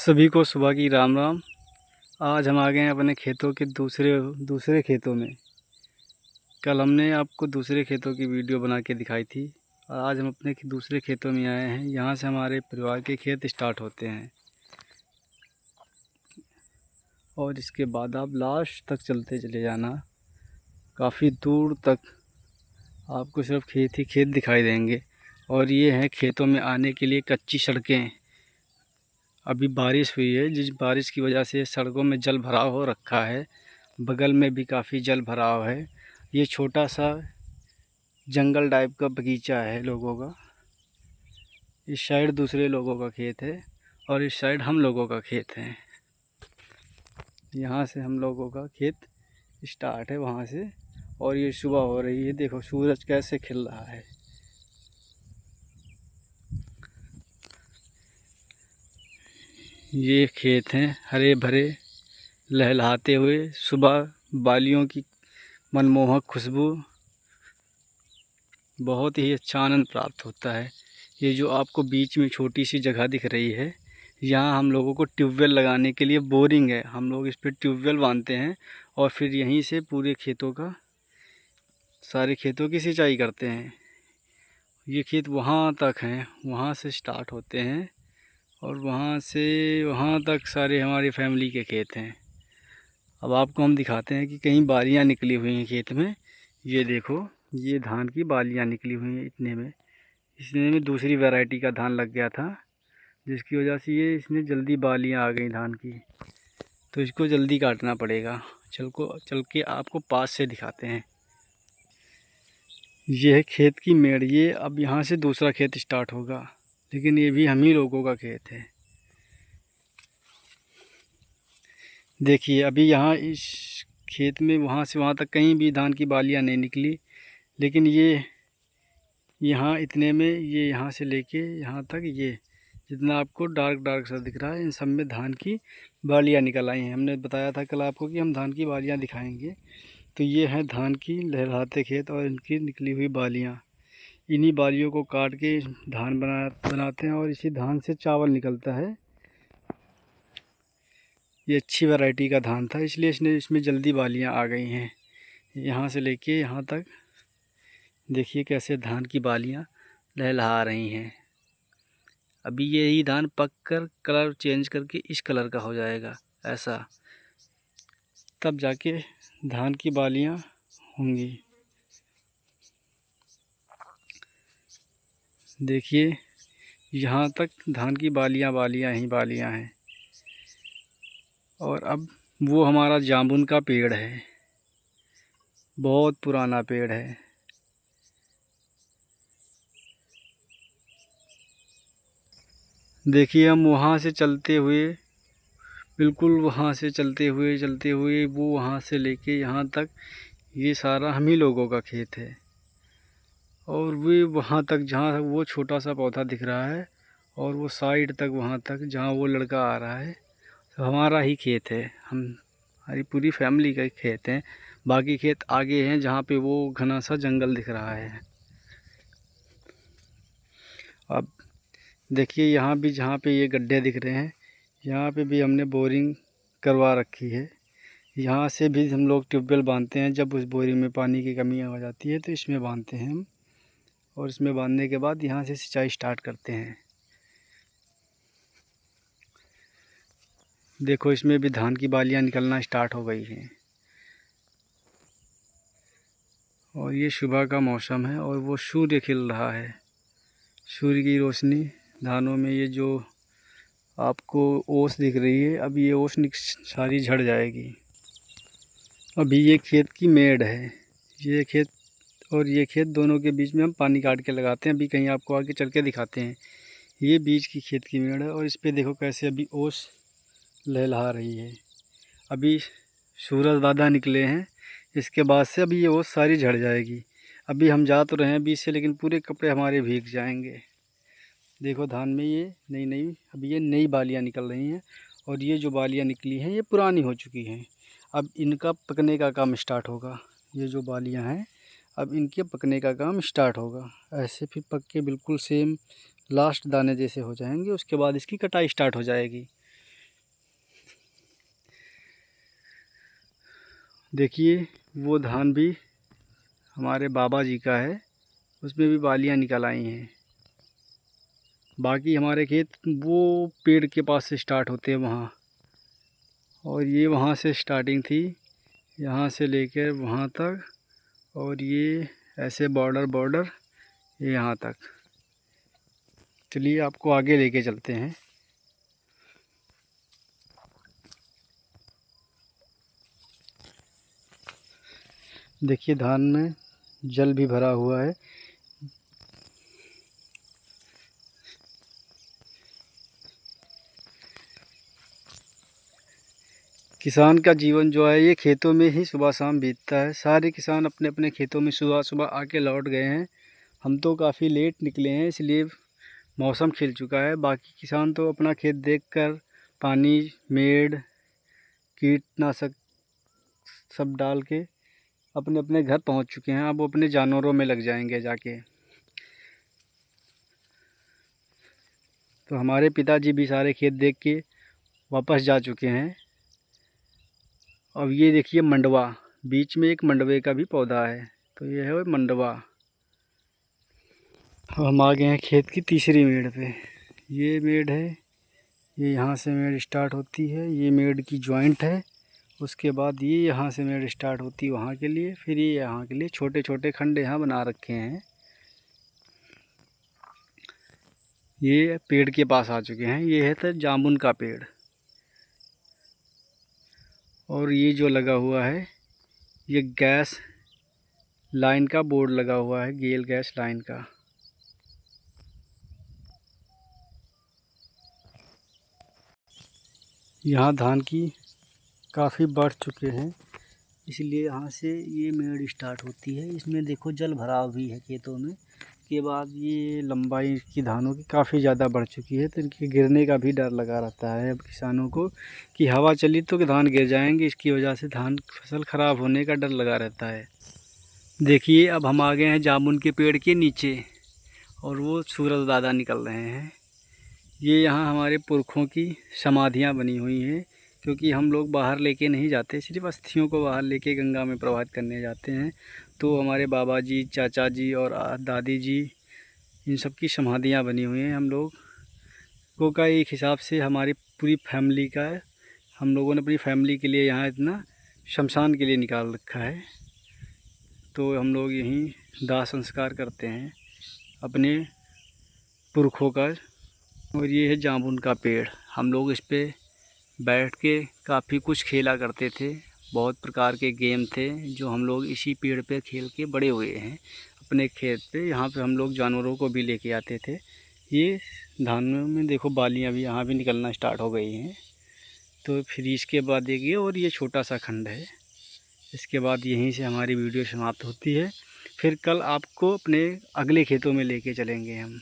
सभी को सुबह की राम राम। आज हम आ गए हैं अपने खेतों के दूसरे खेतों में। कल हमने आपको दूसरे खेतों की वीडियो बना के दिखाई थी और आज हम अपने दूसरे खेतों में आए हैं। यहाँ से हमारे परिवार के खेत स्टार्ट होते हैं और इसके बाद आप लास्ट तक चलते चले जाना। काफ़ी दूर तक आपको सिर्फ खेत ही खेत दिखाई देंगे। और ये हैं खेतों में आने के लिए कच्ची सड़कें। अभी बारिश हुई है, जिस बारिश की वजह से सड़कों में जल भराव हो रखा है। बगल में भी काफ़ी जल भराव है। ये छोटा सा जंगल टाइप का बगीचा है लोगों का। इस साइड दूसरे लोगों का खेत है और इस साइड हम लोगों का खेत है। यहाँ से हम लोगों का खेत स्टार्ट है वहाँ से। और ये सुबह हो रही है, देखो सूरज कैसे खिल रहा है। ये खेत हैं हरे भरे लहलहाते हुए। सुबह बालियों की मनमोहक खुशबू, बहुत ही अच्छा आनंद प्राप्त होता है। ये जो आपको बीच में छोटी सी जगह दिख रही है, यहाँ हम लोगों को ट्यूबवेल लगाने के लिए बोरिंग है। हम लोग इस पर ट्यूबवेल बांधते हैं और फिर यहीं से पूरे खेतों का, सारे खेतों की सिंचाई करते हैं। ये खेत वहाँ तक हैं, वहाँ से स्टार्ट होते हैं और वहाँ से वहाँ तक सारे हमारी फैमिली के खेत हैं। अब आपको हम दिखाते हैं कि कहीं बालियाँ निकली हुई हैं खेत में। ये देखो, ये धान की बालियाँ निकली हुई हैं इतने में। इसने में दूसरी वैरायटी का धान लग गया था, जिसकी वजह से ये इसमें जल्दी बालियाँ आ गई धान की, तो इसको जल्दी काटना पड़ेगा। चल के आपको पास से दिखाते हैं। ये है खेत की मेड़। ये अब यहाँ से दूसरा खेत स्टार्ट होगा, लेकिन ये भी हम ही लोगों का खेत है। देखिए अभी यहाँ इस खेत में वहाँ से वहाँ तक कहीं भी धान की बालियाँ नहीं निकली, लेकिन ये यहाँ इतने में, ये यहाँ से लेके यहाँ तक, ये जितना आपको डार्क डार्क सा दिख रहा है, इन सब में धान की बालियाँ निकल आई हैं। हमने बताया था कल आपको कि हम धान की बालियाँ दिखाएंगे। तो ये है धान की लहलहाते खेत और इनकी निकली हुई बालियाँ। इन्हीं बालियों को काट के धान बनाते हैं और इसी धान से चावल निकलता है। ये अच्छी वैरायटी का धान था, इसलिए इसमें जल्दी बालियाँ आ गई हैं। यहाँ से लेके यहाँ तक देखिए कैसे धान की बालियाँ लहलहा रही हैं। अभी यही धान पक कर कलर चेंज करके इस कलर का हो जाएगा, ऐसा तब जाके धान की बालियाँ होंगी। देखिए यहाँ तक धान की बालियाँ ही बालियाँ हैं। और अब वो हमारा जामुन का पेड़ है, बहुत पुराना पेड़ है। देखिए हम वहाँ से चलते हुए, बिल्कुल वहाँ से चलते हुए वो वहाँ से लेके यहाँ तक, ये सारा हम ही लोगों का खेत है। और वे वहाँ तक जहाँ वो छोटा सा पौधा दिख रहा है और वो साइड तक वहाँ तक जहाँ वो लड़का आ रहा है, तो हमारा ही खेत है। हमारी पूरी फैमिली का खेत है। बाकी खेत आगे हैं जहाँ पे वो घना सा जंगल दिख रहा है। अब देखिए यहाँ भी जहाँ पे ये गड्ढे दिख रहे हैं, यहाँ पे भी हमने बोरिंग करवा रखी है। यहाँ से भी हम लोग ट्यूबवेल बांधते हैं। जब उस बोरिंग में पानी की कमी हो जाती है तो इसमें बांधते हैं हम, और इसमें बांधने के बाद यहाँ से सिंचाई स्टार्ट करते हैं। देखो इसमें भी धान की बालियाँ निकलना स्टार्ट हो गई हैं। और ये सुबह का मौसम है और वो सूर्य खिल रहा है। सूर्य की रोशनी धानों में, ये जो आपको ओस दिख रही है, अब ये ओस सारी झड़ जाएगी। अभी ये खेत की मेड़ है, ये खेत और ये खेत दोनों के बीच में हम पानी काट के लगाते हैं। अभी कहीं आपको आगे चल के दिखाते हैं। ये बीच की खेत की मेड़ है और इस पे देखो कैसे अभी ओस लहलहा रही है। अभी सूरज दादा निकले हैं, इसके बाद से अभी ये ओस सारी झड़ जाएगी। अभी हम जा तो रहे हैं बीच से, लेकिन पूरे कपड़े हमारे भीग जाएंगे। देखो धान में ये अभी ये नई बालियाँ निकल रही हैं और ये जो बालियाँ निकली हैं ये पुरानी हो चुकी हैं। अब इनका पकने का काम स्टार्ट होगा। ये जो बालियाँ हैं अब इनके पकने का काम स्टार्ट होगा। ऐसे फिर पक के बिल्कुल सेम लास्ट दाने जैसे हो जाएंगे, उसके बाद इसकी कटाई स्टार्ट हो जाएगी। देखिए वो धान भी हमारे बाबा जी का है, उसमें भी बालियाँ निकल आई हैं। बाकी हमारे खेत वो पेड़ के पास से स्टार्ट होते हैं वहाँ, और ये वहाँ से स्टार्टिंग थी, यहाँ से लेकर वहाँ तक, और ये ऐसे बॉर्डर ये यहाँ तक। चलिए आपको आगे लेके चलते हैं। देखिए धान में जल भी भरा हुआ है। किसान का जीवन जो है ये खेतों में ही सुबह शाम बीतता है। सारे किसान अपने अपने खेतों में सुबह सुबह आके लौट गए हैं। हम तो काफ़ी लेट निकले हैं, इसलिए मौसम खिल चुका है। बाकी किसान तो अपना खेत देखकर पानी, मेड़, कीटनाशक सब डाल के अपने अपने घर पहुंच चुके हैं। अब वो अपने जानवरों में लग जाएंगे जाके। तो हमारे पिताजी भी सारे खेत देख के वापस जा चुके हैं। अब ये देखिए मंडवा, बीच में एक मंडवे का भी पौधा है, तो ये है मंडवा। हम आ गए हैं खेत की तीसरी मेड़ पे। ये मेड़ है, ये यहाँ से मेड़ स्टार्ट होती है, ये मेड़ की जॉइंट है। उसके बाद ये यहाँ से मेड़ स्टार्ट होती है वहाँ के लिए, फिर ये यहाँ के लिए छोटे छोटे खंड यहाँ बना रखे हैं। ये पेड़ के पास आ चुके हैं। ये है तो जामुन का पेड़, और ये जो लगा हुआ है ये गैस लाइन का बोर्ड लगा हुआ है, गेल गैस लाइन का। यहाँ धान की काफ़ी बढ़ चुके हैं, इसलिए यहाँ से ये मेड़ स्टार्ट होती है। इसमें देखो जल भराव भी है खेतों में। के बाद ये लंबाई की धानों की काफ़ी ज़्यादा बढ़ चुकी है, तो इनके गिरने का भी डर लगा रहता है अब किसानों को, कि हवा चली तो कि धान गिर जाएंगे। इसकी वजह से धान फसल ख़राब होने का डर लगा रहता है। देखिए अब हम आ गए हैं जामुन के पेड़ के नीचे, और वो सूरज दादा निकल रहे हैं। ये यहाँ हमारे पुरखों की समाधियाँ बनी हुई हैं, क्योंकि हम लोग बाहर लेके नहीं जाते, सिर्फ अस्थियों को बाहर लेके गंगा में प्रवाहित करने जाते हैं। तो हमारे बाबा जी, चाचा जी और दादी जी, इन सब की समाधियाँ बनी हुई हैं। हम लोगों का एक हिसाब से हमारी पूरी फैमिली का है, हम लोगों ने अपनी फैमिली के लिए यहाँ इतना शमशान के लिए निकाल रखा है। तो हम लोग यहीं दाह संस्कार करते हैं अपने पुरखों का। और ये है जामुन का पेड़। हम लोग इस पे बैठ के काफ़ी कुछ खेला करते थे, बहुत प्रकार के गेम थे जो हम लोग इसी पेड़ पे खेल के बड़े हुए हैं अपने खेत पे। यहाँ पे हम लोग जानवरों को भी लेके आते थे। ये धानों में देखो बालियाँ भी यहाँ भी निकलना स्टार्ट हो गई हैं। तो फिर इसके बाद देखिए, और ये छोटा सा खंड है। इसके बाद यहीं से हमारी वीडियो समाप्त होती है। फिर कल आपको अपने अगले खेतों में लेके चलेंगे हम।